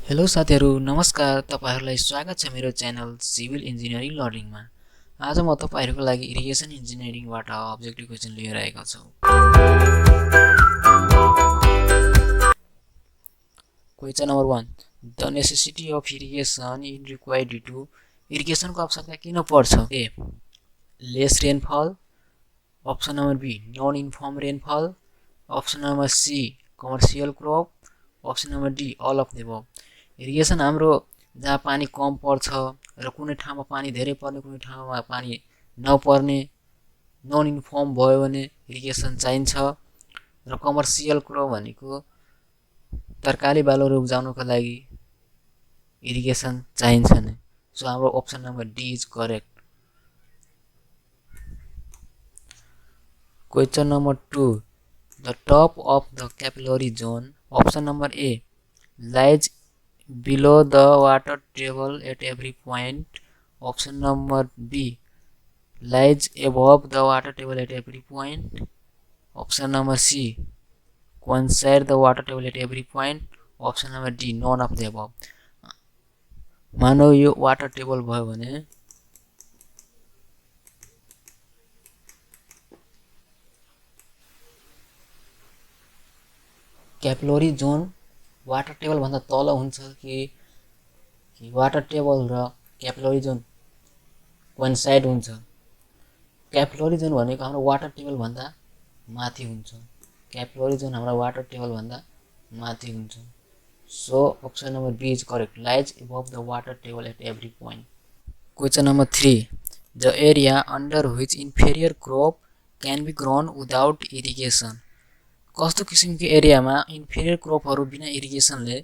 Hello साथीहरु नमस्कार तपाईहरुलाई स्वागत छ मेरो च्यानल सिभिल इन्जिनियरिङ लर्निङमा। आज म तपाईहरुको लागि इरिगेसन इन्जिनियरिङबाट अब्जेक्टिभ क्वेशन लिएर आएको छु। Question number 1 the necessity of irrigation is required due to इरिगेसनको आवश्यकता किन पर्छ? A less rainfall, option number B non uniform rainfall, option number C commercial crop, option number D all of the above. Irrigation हाम्रो जहाँ पानी कम पर्छ र कुनै ठाउँमा पानी धेरै पर्ने कुनै ठाउँमा पानी नपर्ने नन युनिफर्म भयो भने इरिगेसन चाहिन्छ र कमर्शियल क्रप भनेको तरकारी बालीहरु उब्जाउनको लागि इरिगेसन चाहिन्छ नै। सो हाम्रो option number D is correct. Question number 2 the top of the capillary John, option number A lies below the water table at every point, option number B lies above the water table at every point, option number C coincide the water table at every point, option number D none of the above। मानौ यो water table भयो भने capillary John water table भन्दा तल हुन्छ कि water table र capillary zone coincide हुन्छ। कैपिलरी जोन भनेको हाम्रो वाटर टेबल भन्दा माथि हुन्छ। कैपिलरी जोन हाम्रो वाटर टेबल भन्दा माथि हुन्छ। So option number B is correct, lies above the water table at every point. Question number 3 the area under which inferior crop can be grown without irrigation. कस्तो किसिमको एरियामा inferior क्रपहरु बिना इरिगेसनले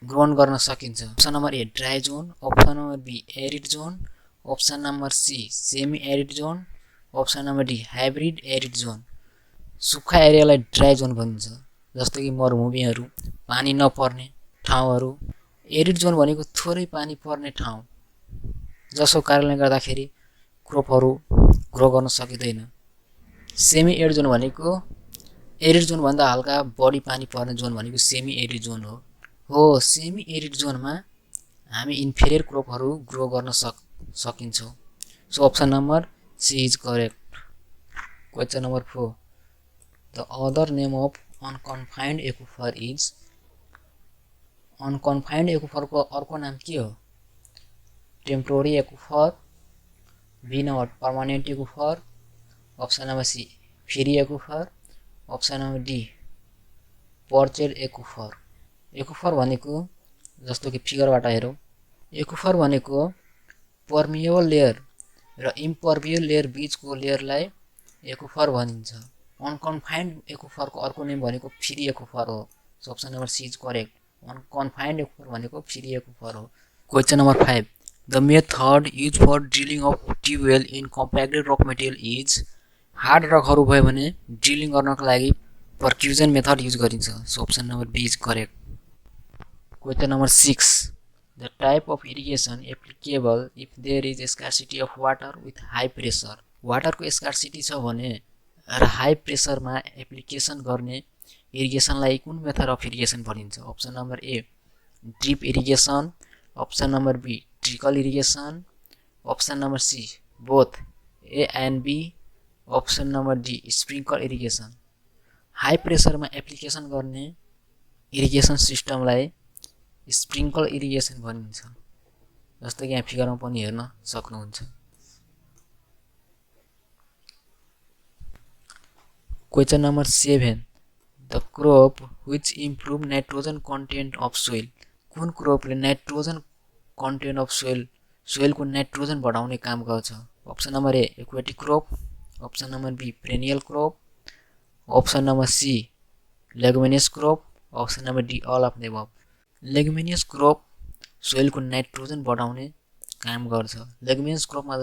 grown गर्न सकिन्छ? Option number A dry zone, option number B arid zone, option number C semi arid zone, option number D hybrid arid zone. सुक्खा एरियालाई dry John भनिन्छ, जस्तो कि मरुभूमिहरु, पानी नपर्ने ठाउँहरु। एरिड जोन भनेको थोरै पानी पर्ने ठाउँ, जसको कारणले गर्दाखेरि क्रपहरु ग्रो गर्न सकिदैन। सेमी एरिड जोन भनेको एरिड जोन भन्दा हल्का बढी पानी पर्ने जोन भनेको सेमी एरिड जोन हो। सेमी एरिड जोनमा हामी इन्फेरियर क्रपहरु ग्रो गर्न सकिन्छ। So option number C is correct. Question number 4 the other name of unconfined aquifer is. Unconfined एक्विफरको अर्को नाम के हो? Temporary aquifer, B number permanent aquifer, option number C free aquifer, option number D perched aquifer. Aquifer भनेको जस्तो कि फिगरबाट हेरौं, aquifer भनेको पर्मिएबल लेयर र इम्पर्भियल लेयर बीचको लेयरलाई एक्विफर भनिन्छ। अनकन्फाइन्ड एक्विफरको अर्को नेम भनेको फ्री एक्विफर हो। So option number C is correct. Unconfined aquifer भनेको फ्री एक्विफर हो। Question number 5 the method use for drilling of tubewell in compacted rock material is. Hard रकहरु भयो भने ड्रिलिङ गर्नको लागि पर्क्युजन मेथड युज गरिन्छ। So option number B is correct. Question number 6 the type of irrigation applicable if there is scarcity of water with high pressure. वाटरको scarcity छ भने र हाई प्रेसरमा एप्लिकेसन गर्ने इरिगेसनलाई कुन मेथड अफ इरिगेसन भनिन्छ? Option number A drip irrigation, option number B trickle irrigation, option number C both A and B, option number D sprinkle irrigation. High प्रेसरमा एप्लिकेसन गर्ने इरिगेसन सिस्टमलाई स्प्रिंकल इरिगेसन भनिन्छ, जस्तो कि यहाँ फिगरमा पनि हेर्न सक्नुहुन्छ। Question number 7 the crop which improve nitrogen content of soil. कुन क्रपले नाइट्रोजन कन्टेन्ट अफ सोइलको नाइट्रोजन बढाउने काम गर्छ? Option number A aquatic crop, option number B perennial crop, option number C leguminous crop, option number D all of the above. Leguminous crop सोइलको nitrogen बढाउने काम गर्छ। लेगुमिनियस क्रपमा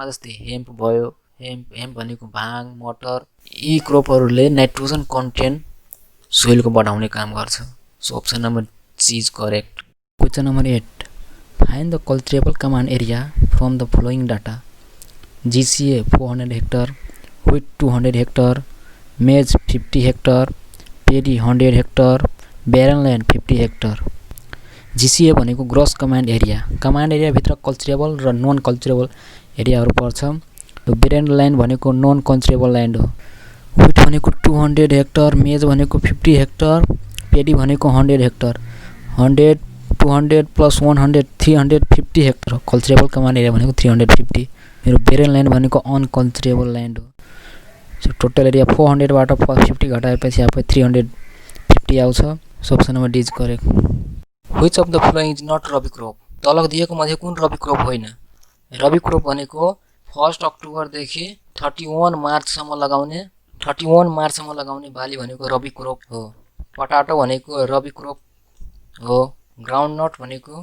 जस्तै हेम्प भयो, हेम्प भनेको भाङ, मटर, यी क्रपहरुले नाइट्रोजन कन्टेन्ट सोइलको बढाउने काम गर्छ। So option number C is correct. Question number 8 find the cultivable command area from the following data. GCA 400 hectare, wheat 200 hectare, maize 50 hectare, paddy 100 hectare, barren land 50 hectare। GCA भनेको gross command area. Command area भित्र culturable र non culturable एरियाहरु पर्छ। Beren land भनेको non culturable land हो। With भनेको 200 hectare, मेज भनेको 50 hectare, paddy भनेको 100 hectare. 100 200 plus 100 350 hectare. Culturable command area भनेको 350। मेरो बेरेन ल्यान्ड भनेको अनकल्चरेबल ल्यान्ड हो। सो टोटल एरिया 400 बाट 50 घटाएपछि आफै 350 आउँछ। So option number D is correct. Which of the following is not rabi crop? तल दिएको मध्ये कुन रबी क्रप होइन? रबी क्रप भनेको 1 अक्टोबर देखि 31 मार्च सम्म लगाउने बाली भनेको रबी क्रप हो। पटाटो भनेको रबी क्रप हो। ग्राउन्डनट भनेको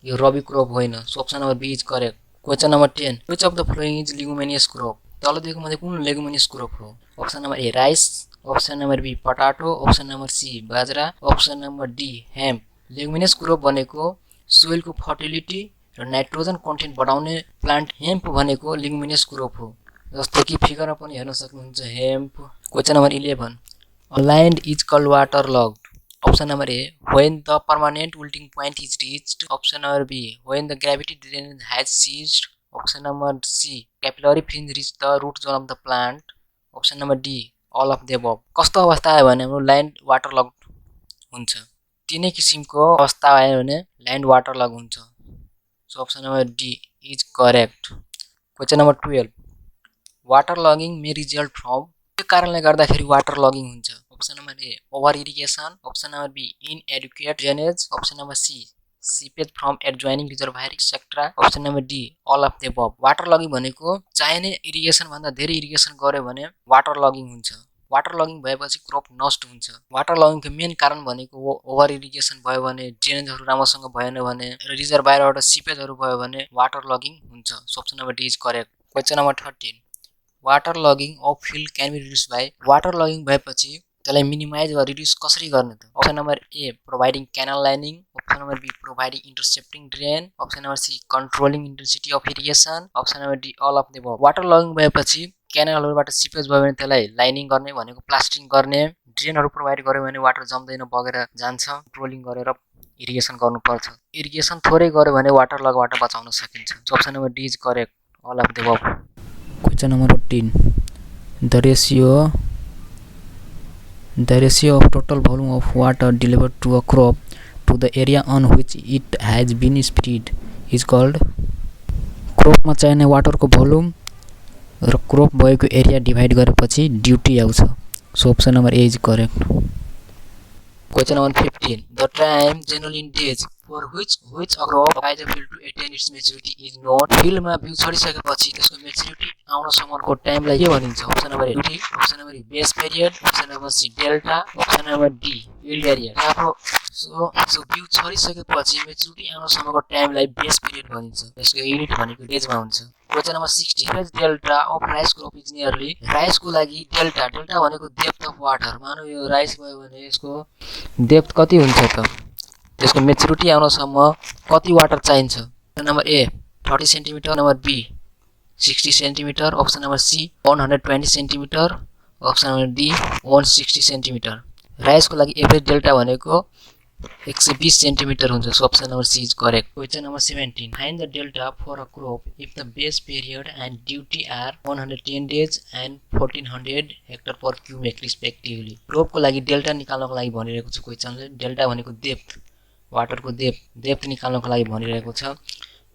यो रबी क्रप होइन। So option number B is correct. Question number 10 which of the following is leguminous crop? तल दिएको मध्ये कुन लेगुमिनियस क्रप हो? Option number A rice, option number B potato, option number C bajra, option number D hemp. Leguminous crop भनेको सोइलको fertility र nitrogen content बढाउने plant. Hemp भनेको लेगुमिनियस क्रप हो। जस्तो कि फिगरमा पनि हेर्न सक्नुहुन्छ hemp. Question number 11 a land is called waterlogged. Option number A when the permanent wilting point is reached, option number B when the gravity drainage has ceased, option number C capillary fringe reach the root zone of the plant, option number D all of the above. कस्तो अवस्था आयो भने हाम्रो land वाटरलग्ड हुन्छ। तीनै किसिमको अवस्था आयो भने ल्यान्ड वाटरलग हुन्छ। So option number D is correct. Question number 12 water logging may result from. के कारणले गर्दाखेरि वाटर लगिङ हुन्छ? Option number A over irrigation, option number B inadequate drainage, option number C seepage from adjoining reservoir etcetera, option number D all of the above. Water logging भनेको चाहिने irrigation भन्दा धेरै irrigation गर्यो भने water logging हुन्छ। Water logging भएपछि crop नष्ट हुन्छ। वाटर लगिङको मेन कारण भनेको ओभर इरिगेसन भयो भने, ड्रेनेजहरु राम्रोसँग भएन भने, रिजर्भायरबाट सिपेजहरु भयो भने वाटर लगिङ हुन्छ। So option number D is correct. Question number 13 water logging of field can be reduce by. Water logging भएपछि त्यसलाई मिनिमाइज वा रिड्युस कसरी गर्ने त? Option number A providing canal lining, option number B providing intercepting drain, option number C controlling intensity of irrigation, option number D all of the above. Water logging भएपछि क्यानलहरुबाट seepage भयो भने त्यसलाई lining गर्ने भनेको प्लास्टिङ गर्ने, ड्रेनहरु प्रोभाइड गर्यो भने वाटर जम्दैन बगेर जान्छ, कन्ट्रोलिङ गरेर इरिगेसन गर्नुपर्छ। इरिगेसन थोरै गर्यो भने वाटर लगबाट बचाउन सकिन्छ। So option number D is correct all of the above. Question number 14 the ratio of total volume of water delivered to a crop to the area on which it has been spread is called। क्रपमा चाहिने वाटरको volume र crop भएको area divide गरेपछि duty आउँछ। So option number A is correct. Question number 15 the time generally in days for which a crop has a field to attain its maturity is known। फिल्डमा बिउ छरिसकेपछि त्यसको maturity आउनसम्मको टाइमलाई के भनिन्छ? Option number A duty, option number B base period, option number C delta, option number D field area. So बिउ छरिसकेपछि maturity आउनसम्मको टाइमलाई बेस पिरियड भनिन्छ। यसको युनिट भनेको डेजमा हुन्छ। Question number 16 delta of rice crop is nearly. राइसको लागि डेल्टा भनेको डेप्थ अफ वाटर। मानौ यो राइस भयो भने यसको डेप्थ कति हुन्छ त? त्यसको मेच्युरिटी आउनसम्म कति वाटर चाहिन्छ? Number A 30 centimetre, number B 60 centimetre, option number C 120 centimetre, option number D 160 centimetre. राइसको लागि एभरेज डेल्टा भनेको 120 सेन्टिमिटर हुन्छ। So option number C is correct. Question number 17 find the delta for a crop if the base period and duty are 110 days and 1400 hectare per cubic respectively. क्रपको लागि delta निकाल्नको लागि भनिरहेको छ क्वेशनले। Delta भनेको डेप्थ, वाटरको डेप्थ निकाल्नको लागि भनिरहेको छ,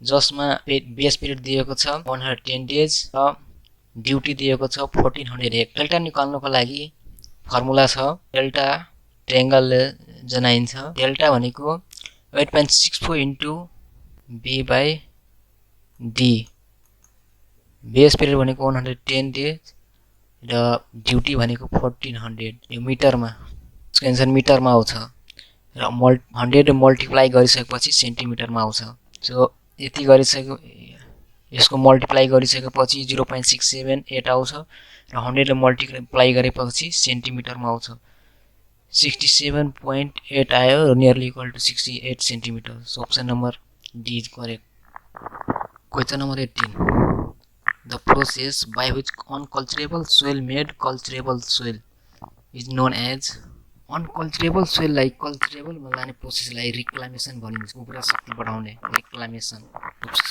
जसमा बेस पिरियड दिएको छ 110 डेज र ड्युटी दिएको छ 1400 हेक्टर। डेल्टा निकाल्नको लागि फर्मुला छ डेल्टा ट्रायंगलले जनाइन्छ। डेल्टा भनेको 8.64 into B by D. Base period भनेको 110 डेज र ड्युटी भनेको 1400। यो मिटरमा, यसको एन्सर मिटरमा आउँछ र 100 मल्टिप्लाई गरिसकेपछि सेन्टिमिटरमा आउँछ। सो यति गरिसक्यो, यसको मल्टिप्लाई गरिसकेपछि 0.678 आउँछ र 100 मल्टिप्लाई गरेपछि सेन्टिमिटरमा आउँछ। 67.8 आयो, nearly equal to 68 centimetre. So option number D is correct. Question number 18 the process by which unculturable soil made culturable soil is known as. Unculturable सोइललाई कल्चरेबल बनाउने प्रोसेसलाई रिक्लामेसन भनिन्छ। उर्वरा शक्ति बढाउने reclamation.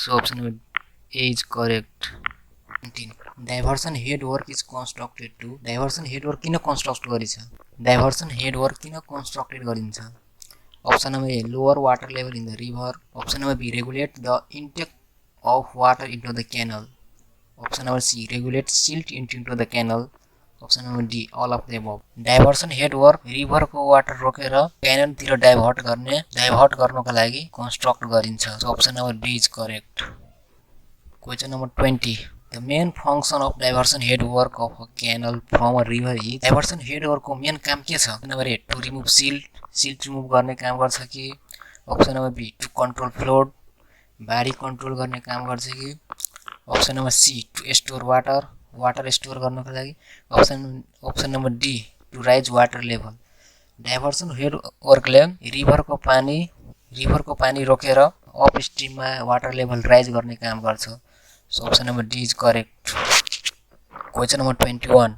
So option number A is correct. Diversion head work is constructed to. Diversion head work किन construct गरिन्छ? Diversion head work किन कन्स्ट्रक्टेड गरिन्छ? Option number A lower water level in the river. Option number B regulate the intake of water into the canal. Option number C regulate silt into the canal. Option number D all of the above. Diversion head work रिभरको water रोकेर क्यानलतिर divert गर्नको लागि construct गरिन्छ। So option number B is correct. Question number 20 the main function of diversion head work of a canal from a river is. Diversion head वर्कको main काम के छ? Number A to remove silt remove गर्ने काम गर्छ कि? Option number B to control flood बाढी control गर्ने काम गर्छ कि? Option number C to store water store गर्नको लागि? Option number D to raise water level. Diversion head वर्कले रिभरको पानी रोकेर अप स्ट्रिममा वाटर लेभल राइज गर्ने काम गर्छ। So option number D is correct. Question number 21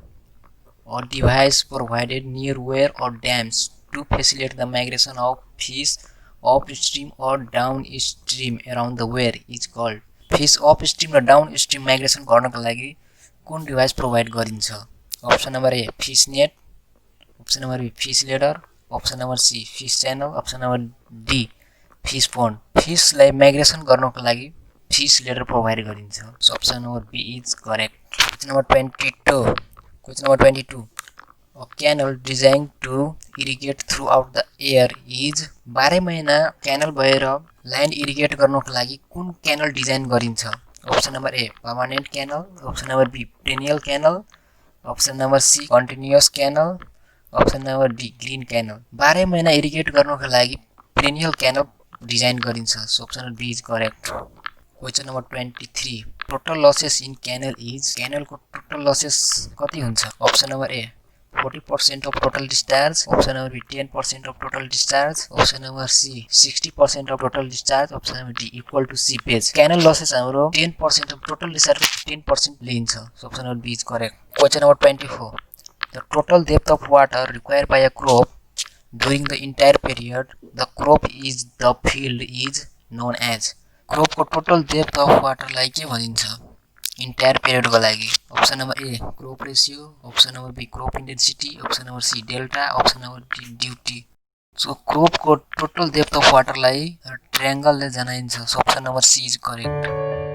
a device provided near weir or dams to facilitate the migration of fish up stream or down stream around the weir is called. Fish up stream र down stream migration गर्नको लागि कुन device provide गरिन्छ? Option number A fish net. Option number B fish ladder. Option number C fish channel. Option number D fish pond. फिसलाई migration गर्नको लागि fish ladder provide गरिन्छ। So option number B is correct. Question number 22 a canal design to irrigate throughout the year is. 12 महिना canal भएर land irrigate गर्नको लागि कुन canal design गरिन्छ? Option number A permanent canal. Option number B perennial canal. Option number C continuous canal. Option number D green canal. 12 महिना irrigate गर्नको लागि perennial canal design गरिन्छ। So option number B is correct. Question number 23 total losses in canal is. क्यानलको total losses कति हुन्छ? Option number A 40% of total discharge. Option number B 10% of total discharge. Option number C 60% of total discharge. Option number D equal to seepage. Canal losses हाम्रो 10% of total डिस्चार्जको 10% लिन्छ। So option number B is correct. Question number 24 the total depth of water required by a crop during the entire period the crop is the field is known as. क्रपको total depth of वाटरलाई के भनिन्छ entire पिरियडको लागि? Option number A crop ratio. Option number B crop intensity. Option number C delta. Option number D duty. So क्रपको total depth of वाटरलाई ट्रायङ्गलले जनाइन्छ। So option number C is correct.